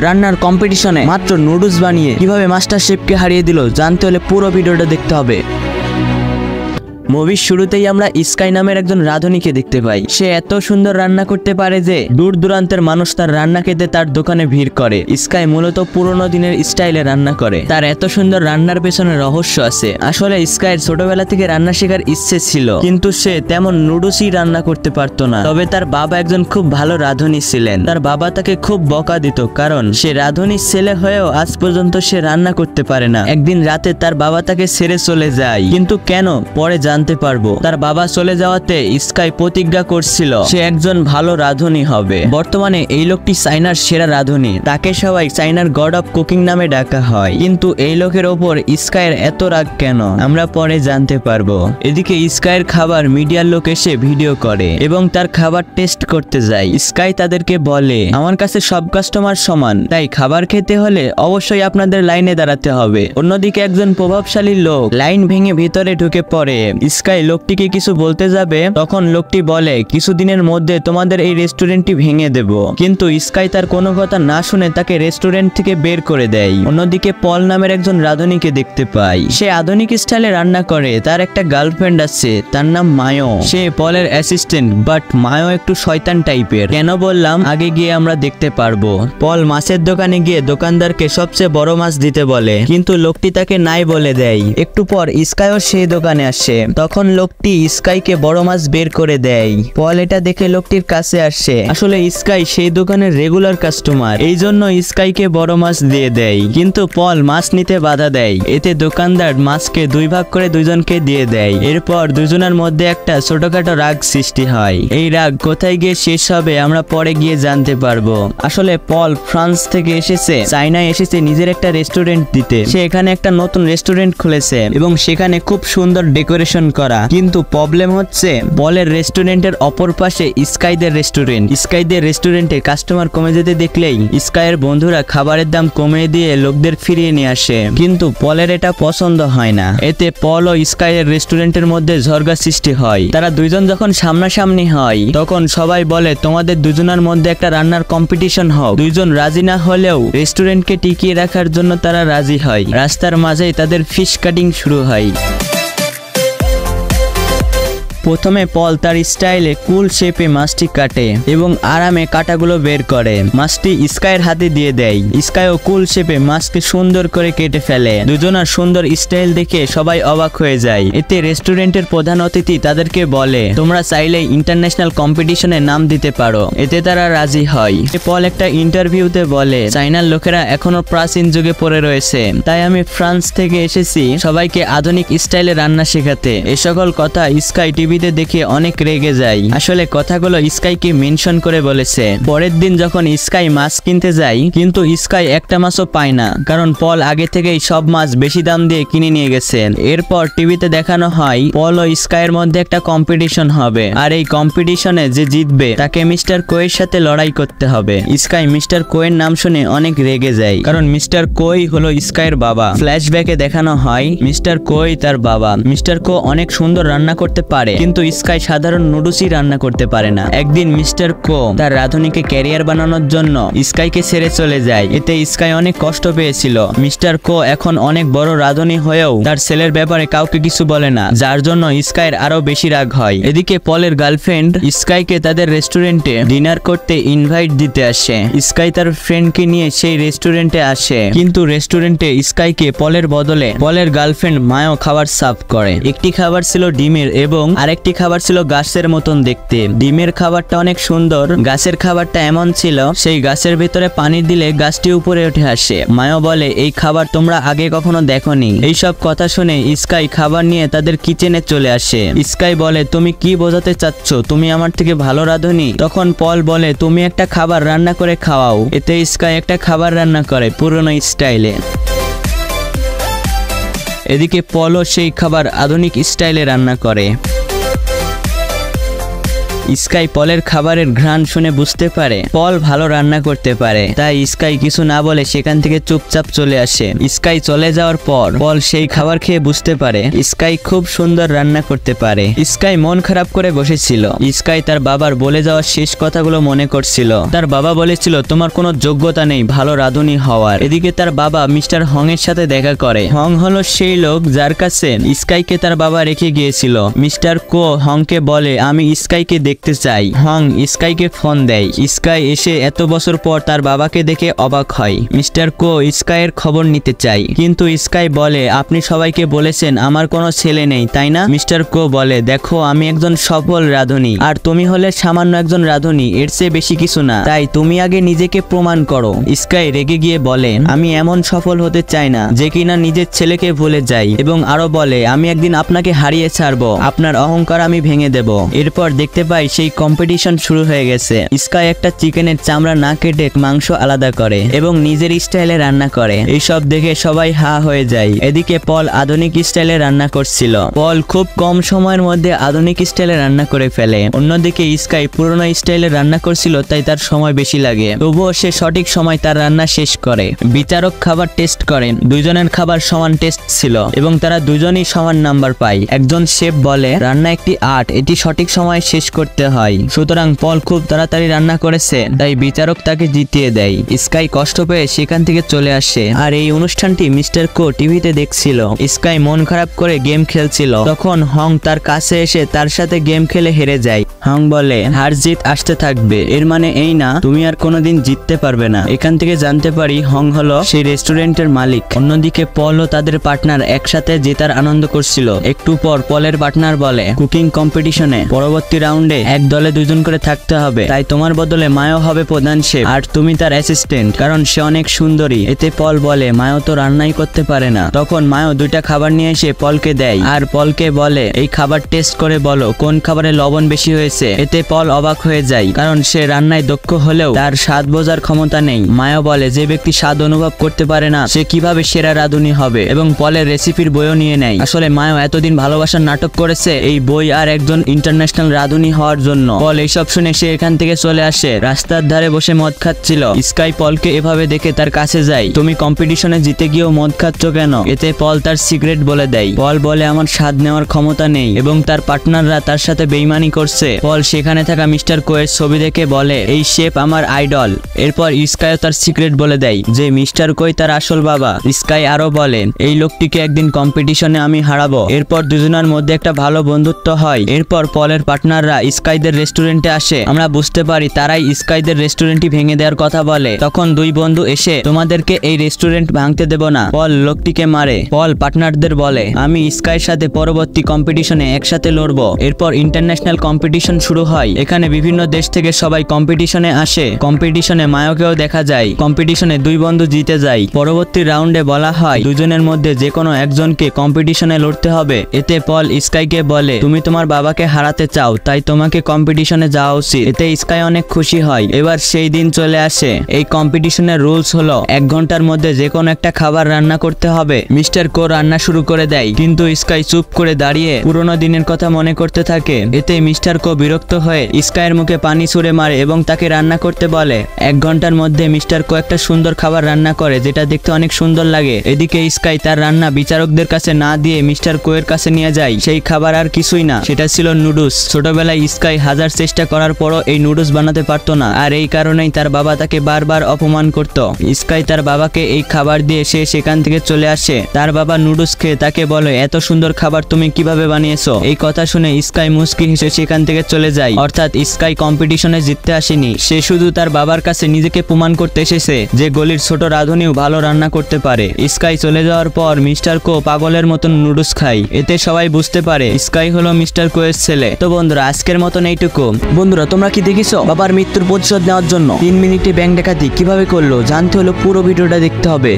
রান্নার কম্পিটিশনে মাত্র নুডলস বানিয়ে কিভাবে মাস্টার শেফকে হারিয়ে দিল জানতে হলে পুরো ভিডিওটা দেখতে হবে। মুভির শুরুতেই আমরা স্কাই নামের একজন রাঁধুনিকে দেখতে পাই। সে এত সুন্দর রান্না করতে পারে যে দূর দূরান্তের মানুষ তার রান্না খেতে তার দোকানে ভিড় করে। স্কাই মূলত পুরোনো দিনের স্টাইলে রান্না করে। তার এত সুন্দর রান্নার পেছনে রহস্য আছে। আসলে স্কাইয়ের ছোটবেলা থেকে রান্না শেখার ইচ্ছে ছিল, কিন্তু সে তেমন নুডলসই রান্না করতে পারতো না। তবে তার বাবা একজন খুব ভালো রাঁধুনি ছিলেন। তার বাবা তাকে খুব বকা দিত, কারণ সে রাঁধুনির ছেলে হয়েও আজ পর্যন্ত সে রান্না করতে পারে না। একদিন রাতে তার বাবা তাকে ছেড়ে চলে যায়, কিন্তু কেন পরে জানতে পারবো। তার বাবা চলে যাওয়াতে স্কাই প্রতিজ্ঞা করছিল সে একজন ভালো রাঁধুনি হবে। বর্তমানে এই লোকটি চাইনার সেরা রাঁধুনি। তাকে সবাই চাইনার গড অফ কুকিং নামে ডাকা হয়। কিন্তু এই লোকের ওপর স্কাইয়ের এত রাগ কেন আমরা পরে জানতে পারবো। এদিকে স্কাইয়ের খাবার মিডিয়ার লোক এসে ভিডিও করে এবং তার খাবার টেস্ট করতে যায়। স্কাই তাদেরকে বলে, আমার কাছে সব কাস্টমার সমান, তাই খাবার খেতে হলে অবশ্যই আপনাদের লাইনে দাঁড়াতে হবে। অন্যদিকে একজন প্রভাবশালী লোক লাইন ভেঙে ভিতরে ঢুকে পড়ে। স্কাই লোকটিকে কিছু বলতে যাবে, তখন লোকটি বলে, কিছুদিনের মধ্যে তোমাদের এই রেস্টুরেন্টটি ভেঙে দেব। কিন্তু স্কাই তার কোনো কথা না শুনে তাকে রেস্টুরেন্ট থেকে বের করে দেয়। অন্যদিকে পল নামের একজন রাঁধুনিকে দেখতে পাই। সে আধুনিক স্টাইলে রান্না করে। তার একটা গার্লফ্রেন্ড আছে, তার নাম মায়ো। সে পলের অ্যাসিস্ট্যান্ট, বাট মায়ো একটু শয়তান টাইপের। কেন বললাম আগে গিয়ে আমরা দেখতে পারবো। পল মাছের দোকানে গিয়ে দোকানদারকে সবচেয়ে বড় মাছ দিতে বলে, কিন্তু লোকটি তাকে নাই বলে দেয়। একটু পর স্কাইও সেই দোকানে আসে। তখন লোকটি স্কাইকে বড় মাছ বের করে দেয়। পল এটা দেখে লোকটির কাছে আসে। আসলে স্কাই সেই দোকানের রেগুলার কাস্টমার, এই জন্য স্কাইকে বড় মাছ দিয়ে দেয়। কিন্তু পল মাছ নিতে বাধা দেয়। এতে দোকানদার মাছকে দুই ভাগ করে দুজনকে দিয়ে দেয়। এরপর দুজনের মধ্যে একটা ছোটখাটো রাগ সৃষ্টি হয়। এই রাগ কোথায় গিয়ে শেষ হবে আমরা পরে গিয়ে জানতে পারবো। আসলে পল ফ্রান্স থেকে এসেছে, চায়নায় এসেছে নিজের একটা রেস্টুরেন্ট দিতে। সে এখানে একটা নতুন রেস্টুরেন্ট খুলেছে এবং সেখানে খুব সুন্দর ডেকোরেশন করা। কিন্তু প্রবলেম হচ্ছে পলের রেস্টুরেন্টের অপর পাশে স্কাইদের রেস্টুরেন্ট। স্কাইদের রেস্টুরেন্টে কাস্টমার কমে যেতে দেখলেই স্কাইয়ের বন্ধুরা খাবারের দাম কমিয়ে দিয়ে লোকদের ফিরিয়ে নিয়ে আসে। কিন্তু পলের এটা পছন্দ হয় না। এতে পল ও স্কাইয়ের রেস্টুরেন্টের মধ্যে ঝগড়া সৃষ্টি হয়। তারা দুইজন যখন সামনাসামনি হয় তখন সবাই বলে তোমাদের দুজনের মধ্যে একটা রান্নার কম্পিটিশন হোক। দুইজন রাজি না হলেও রেস্টুরেন্টকে টিকিয়ে রাখার জন্য তারা রাজি হয়। রাস্তার মাঝেই তাদের ফিশ কাটিং শুরু হয়। প্রথমে পল তার স্টাইলে কুল শেপে মাছটি কাটে এবং আরামে কাটাগুলো বের করে। মাছটি স্কাইয়ের হাতে দিয়ে দেয়। স্কাইও কুল শেপে মাছকে সুন্দর করে কেটে ফেলে। দুজনের সুন্দর স্টাইল দেখে সবাই অবাক হয়ে যায়। এতে রেস্টুরেন্টের প্রধান অতিথি তাদেরকে বলে তোমরা চাইলে ইন্টারন্যাশনাল কম্পিটিশনে নাম দিতে পারো। এতে তারা রাজি হয়। পল একটা ইন্টারভিউতে বলে চাইনার লোকেরা এখনো প্রাচীন যুগে পড়ে রয়েছে, তাই আমি ফ্রান্স থেকে এসেছি সবাইকে আধুনিক স্টাইলে রান্না শেখাতে। এ সকল কথা স্কাই টিভিতে দেখে অনেক রেগে যায়। আসলে কথাগুলো স্কাইকে মেনশন করে বলেছে। পরের দিন যখন স্কাই মাছ কিনতে যায়, কিন্তু স্কাই একটা মাছও পায় না, কারণ পল আগে থেকেই সব মাছ বেশি দাম দিয়ে কিনে নিয়ে গেছেন। এরপর টিভিতে দেখানো হয় পল ও স্কাইয়ের মধ্যে একটা কম্পিটিশন হবে, আর এই কম্পিটিশনে যে জিতবে তাকে মিস্টার কোয়ের সাথে লড়াই করতে হবে। স্কাই মিস্টার কোয়ের নাম শুনে অনেক রেগে যায়, কারণ মিস্টার কোই হলো স্কাইয়ের বাবা। ফ্ল্যাশব্যাকে দেখানো হয় মিস্টার কোই তার বাবা। মিস্টার কো অনেক সুন্দর রান্না করতে পারে, কিন্তু স্কাই সাধারণ নুডলসই রান্না করতে পারে না। একদিন মিস্টার কো তার রাঁধুনিকে ক্যারিয়ার বানানোর জন্য স্কাইকে ছেড়ে চলে যায়। এতে স্কাই অনেক কষ্ট পেয়েছিল। মিস্টার কো এখন অনেক বড় রাঁধুনি হয়েও তার ছেলের ব্যাপারে কাউকে কিছু বলে না, যার জন্য স্কাইয়ের আরো বেশি রাগ হয়। এদিকে পলের গার্লফ্রেন্ড স্কাইকে তাদের রেস্টুরেন্টে ডিনার করতে ইনভাইট দিতে আসে। স্কাই তার ফ্রেন্ডকে নিয়ে সেই রেস্টুরেন্টে আসে, কিন্তু রেস্টুরেন্টে স্কাইকে পলের বদলে পলের গার্লফ্রেন্ড মায়ো খাবার সার্ভ করে। একটি খাবার ছিল ডিমের এবং আরেকটি খাবার ছিল গাছের মতন দেখতে। ডিমের খাবারটা অনেক সুন্দর, গাছের খাবারটা এমন ছিল সেই গাছের ভিতরে পানি দিলে গাছটি উপরে উঠে আসে। মায়ো বলে এই খাবার তোমরা আগে কখনো দেখোনি। এইসব কথা শুনে স্কাই খাবার নিয়ে তাদের কিচেনে চলে আসে। স্কাই বলে তুমি কি বোঝাতে চাচ্ছ, তুমি আমার থেকে ভালো রাঁধুনি? তখন পল বলে তুমি একটা খাবার রান্না করে খাওয়াও। এতে স্কাই একটা খাবার রান্না করে পুরনো স্টাইলে। এদিকে পলও সেই খাবার আধুনিক স্টাইলে রান্না করে। স্কাই পলের খাবারের ঘ্রাণ শুনে বুঝতে পারে পল ভালো রান্না করতে পারে, তাই স্কাই কিছু না বলে সেখান থেকে চুপচাপ চলে আসে। স্কাই চলে যাওয়ার পর পল সেই খাবার খেয়ে বুঝতে পারে স্কাই খুব সুন্দর রান্না করতে পারে। স্কাই মন খারাপ করে বসেছিল। স্কাই তার বাবার বলে যাওয়া শেষ কথাগুলো মনে করছিল। তার বাবা বলেছিল তোমার কোনো যোগ্যতা নেই ভালো রাঁধুনি হওয়ার। এদিকে তার বাবা মিস্টার হং এর সাথে দেখা করে। হং হলো সেই লোক যার কাছে স্কাইকে তার বাবা রেখে গিয়েছিল। মিস্টার কো হংকে বলে আমি স্কাইকে দেখতে চাই। হং স্কাইকে ফোন দেয়। স্কাই এসে এত বছর পর তার বাবাকে দেখে অবাক হয়। মিস্টার কো স্কাইয়ের খবর নিতে চাই, কিন্তু স্কাই বলে আপনি সবাইকে বলেছেন আমার কোনো ছেলে নেই তাই না? মিস্টার কো বলে দেখো আমি একজন সফল রাঁধুনি আর তুমি হলে সামান্য একজন রাঁধুনি, এর চেয়ে বেশি কিছু না, তাই তুমি আগে নিজেকে প্রমাণ করো। স্কাই রেগে গিয়ে বলে আমি এমন সফল হতে চাই না যে কিনা নিজের ছেলেকে ভুলে যাই, এবং আরো বলে আমি একদিন আপনাকে হারিয়ে ছাড়বো, আপনার অহংকার আমি ভেঙে দেব। এরপর দেখতে পাই সেই কম্পিটিশন শুরু হয়ে গেছে। স্কাই একটা চিকেনের চামড়া না কেটে মাংস আলাদা করে এবং নিজের স্টাইলে রান্না করে। এইসব দেখে সবাই হা হয়ে যায়। এদিকে পল আধুনিক স্টাইলে রান্না করছিল। পল খুব কম সময়ের মধ্যে আধুনিক স্টাইলে রান্না করে ফেলে। অন্যদিকে স্কাই পুরনো স্টাইলে রান্না করছিল, তাই তার সময় বেশি লাগে, তবুও সে সঠিক সময় তার রান্না শেষ করে। বিচারক খাবার টেস্ট করেন, দুইজনের খাবার সমান টেস্ট ছিল এবং তারা দুজনই সমান নাম্বার পায়। একজন শেফ বলে রান্না একটি আর্ট, এটি সঠিক সময় শেষ করতে হয়, সুতরাং পল খুব তাড়াতাড়ি রান্না করেছে তাই বিচারক তাকে জিতিয়ে দেয়। স্কাই কষ্ট পেয়ে সেখান থেকে চলে আসে। আর এই অনুষ্ঠানটি মিস্টার কো টিভিতে দেখছিল। স্কাই মন খারাপ করে গেম খেলছিল, তখন হং তার কাছে এসে তার সাথে গেম খেলে হেরে যায়। হং বলে হার জিত আসতে থাকবে, এর মানে এই না তুমি আর কোনোদিন জিততে পারবে না। এখান থেকে জানতে পারি হং হলো সেই রেস্টুরেন্টের মালিক। অন্যদিকে পল ও তাদের পার্টনার একসাথে জেতার আনন্দ করছিল। একটু পর পলের পার্টনার বলে কুকিং কম্পিটিশনে পরবর্তী রাউন্ডে এক দলে দুজন করে থাকতে হবে, তাই তোমার বদলে মায়ো হবে প্রধান শেফ আর তুমি তার অ্যাসিস্ট্যান্ট, কারণ সে অনেক সুন্দরী। এতে পল বলে মায়ো তো রান্নাই করতে পারে না। তখন মায়ো দুইটা খাবার নিয়ে এসে পলকে দেয় আর পলকে বলে এই খাবার টেস্ট করে বলো কোন খাবারে লবণ বেশি হয়েছে। এতে পল অবাক হয়ে যায়, কারণ সে রান্নায় দক্ষ হলেও তার স্বাদ বোঝার ক্ষমতা নেই। মায়ো বলে যে ব্যক্তি স্বাদ অনুভব করতে পারে না সে কিভাবে সেরা রাঁধুনি হবে, এবং পলের রেসিপির বইও নিয়ে নেয়। আসলে মায়ো এতদিন ভালোবাসার নাটক করেছে এই বই আর একজন ইন্টারন্যাশনাল রাঁধুনি হওয়ার জন্য। পল এইসব শুনে সে এখান থেকে চলে আসে। রাস্তার ধারে বসে মদ খাচ্ছিল। স্কাই পলকে এভাবে দেখে তার কাছে যায়, তুমি কম্পিটিশনে জিতে গিয়েও মদ খাচ্ছ কেন? এতে পল তার সিক্রেট বলে দেয়। পল বলে আমার স্বাদ নেওয়ার ক্ষমতা নেই এবং তার পার্টনাররা তার সাথে বেইমানি করছে। পল সেখানে থাকা মিস্টার কোয়ের ছবি দেখে বলে এই শেফ আমার আইডল। এরপর স্কাইও তার সিক্রেট বলে দেয় যে মিস্টার কোই তার আসল বাবা। স্কাই আরো বলেন এই লোকটিকে একদিন কম্পিটিশনে আমি হারাবো। এরপর দুজনের মধ্যে একটা ভালো বন্ধুত্ব হয়। এরপর পলের পার্টনাররা স্কাইদের রেস্টুরেন্টে আসে। আমরা বুঝতে পারি তারাই স্কাইদের রেস্টুরেন্টটি ভেঙে দেওয়ার কথা বলে। তখন দুই বন্ধু এসে তোমাদেরকে এই রেস্টুরেন্ট ভাঙতে দেব না। পল লোকটিকে মারে। পল পার্টনারদের বলে আমি স্কাইয়ের সাথে পরবর্তী কম্পিটিশনে একসাথে লড়বো। এরপর ইন্টারন্যাশনাল কম্পিটিশন শুরু হয়। এখানে বিভিন্ন দেশ থেকে সবাই কম্পিটিশনে আসে। কম্পিটিশনে মায়োকেও দেখা যায়। কম্পিটিশনে দুই বন্ধু জিতে যায়। পরবর্তী রাউন্ডে বলা হয় দুজনের মধ্যে যে কোনো একজনকে কম্পিটিশনে লড়তে হবে। এতে পল স্কাইকে বলে তুমি তোমার বাবাকে হারাতে চাও, তাই তোমাকে কম্পিটিশনে যাওয়া উচিত। এতে স্কাই অনেক খুশি হয়। এবার সেই দিন চলে আসে। এই কম্পিটিশনের রুলস হলো 1 ঘন্টার মধ্যে যে কোনো একটা খাবার রান্না করতে হবে। মিস্টার কো রান্না শুরু করে দেয়, কিন্তু স্কাই চুপ করে দাঁড়িয়ে পুরোনো দিনের কথা মনে করতে থাকে। এতে মিস্টার কো বিরক্ত হয়ে স্কাইয়ের মুখে পানি ছুঁড়ে মারে এবং তাকে রান্না করতে বলে। 1 ঘন্টার মধ্যে মিস্টার কো একটা সুন্দর খাবার রান্না করে যেটা দেখতে অনেক সুন্দর লাগে। এদিকে স্কাই তার রান্না বিচারকদের কাছে না দিয়ে মিস্টার কো এর কাছে নিয়ে যায়। সেই খাবার আর কিছুই না, সেটা ছিল নুডলস। ছোটবেলায় স্কাই হাজার চেষ্টা করার পরও এই নুডলস বানাতে পারতো না, আর এই কারণেই তার বাবা তাকে বারবার অপমান করত। স্কাই তার বাবাকে এই খাবার দিয়ে সে সেখান থেকে চলে আসে। তার বাবা নুডলস খেয়ে তাকে বলে এত সুন্দর খাবার তুমি কিভাবে বানিয়েছো? এই কথা শুনে স্কাই মুস্কি হেসে সেখান থেকে চলে যায়। অর্থাৎ স্কাই কম্পিটিশনে জিততে আসেনি, সে শুধু তার বাবার কাছে নিজেকে প্রমাণ করতে এসেছে যে গলির ছোট রাঁধুনিও ভালো রান্না করতে পারে। স্কাই চলে যাওয়ার পর মিস্টার কো পাগলের মতন নুডলস খায়। এতে সবাই বুঝতে পারে স্কাই হলো মিস্টার কোয়ের ছেলে। তো বন্ধুরা আজকের মতন এইটুকু। বন্ধুরা তোমরা কি দেখেছো বাবার মৃত্যুর প্রতিশোধ নেওয়ার জন্য 3 মিনিটে ব্যাংক ডাকাতি কিভাবে করলো? জানতে হলো পুরো ভিডিওটা দেখতে হবে।